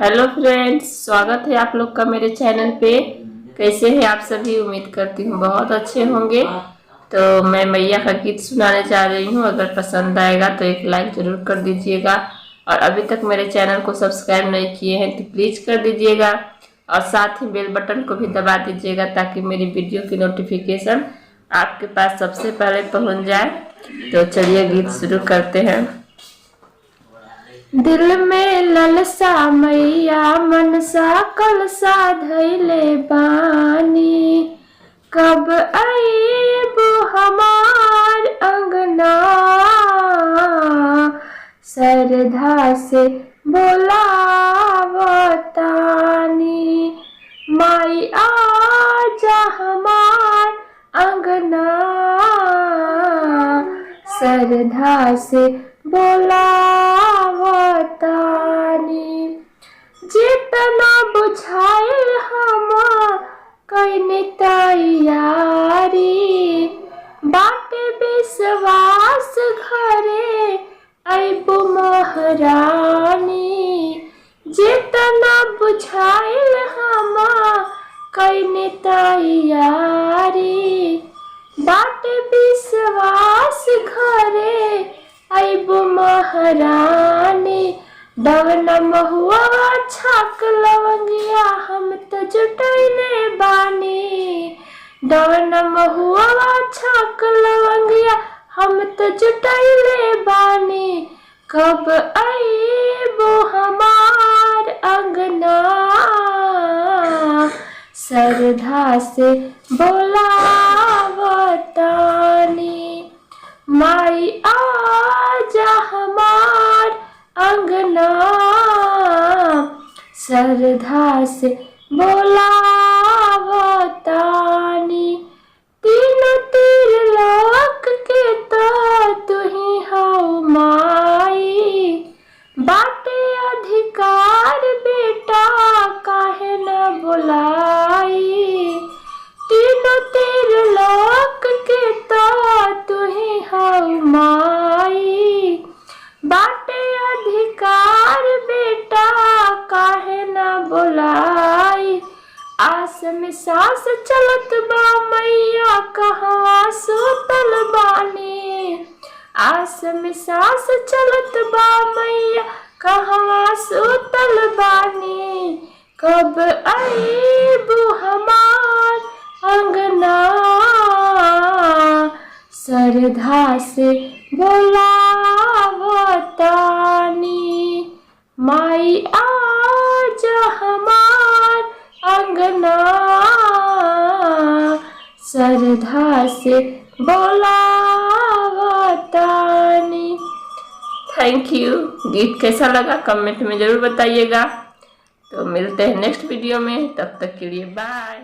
Hello friends, स्वागत है आप लोग का मेरे चैनल पे। कैसे हैं आप सभी? उम्मीद करती हूँ बहुत अच्छे होंगे। तो मैं मैया का गीत सुनाने जा रही हूँ। अगर पसंद आएगा तो एक लाइक जरूर कर दीजिएगा, और अभी तक मेरे चैनल को सब्सक्राइब नहीं किए हैं तो प्लीज़ कर दीजिएगा, और साथ ही बेल बटन को भी दबा दीजिएगा ताकि मेरी वीडियो की नोटिफिकेशन आपके पास सबसे पहले पहुँच जाए। तो चलिए गीत शुरू करते हैं। दिल में ललसा मैया मनसा कलसा धैले बानी, कब आईबो हमार अंगना, श्रद्धा से बोलावतानी, माई आजा हमार अंगना, श्रद्धा से बोलावतानी। जितना बुझाइल हम कईने तैयारी, बाटे विश्वास घरे अइबो महारानी। जितना बुझाइल हम कईने तैयारी, बाटे विश्वास घरे अइबो महारानी। दवन महुआ छाक लवंगिया हम तो जुटैले बानी, दवन महुआ छाक लवंगिया हम तो जुटैले बानी, कब आईबो हमार अंगना, श्रद्धा से बोलावतानी, माई आजा हमार अंगना, श्रद्धा से बोलावतानी। तीनों तीर लोक के तो तुही हऊ माई, बाटे अधिकार बेटा काहे न बुलाई। तीनों तीर लोक के तो तुही हऊ माई, बाटे अधिकार बेटा काहे न बुलाई। आस में सांस चलत बा मैया कहाँ सुतल बानी, आस में सांस चलत बा मैया कहाँ सुतल बानी, कब आईबो हमार अंगना, श्रद्धा से बोलावतानी, माई आजा हमार अंगना, श्रद्धा से बोलावतानी। Thank you. गीत कैसा लगा कमेंट में ज़रूर बताइएगा। तो मिलते हैं नेक्स्ट वीडियो में, तब तक के लिए बाय।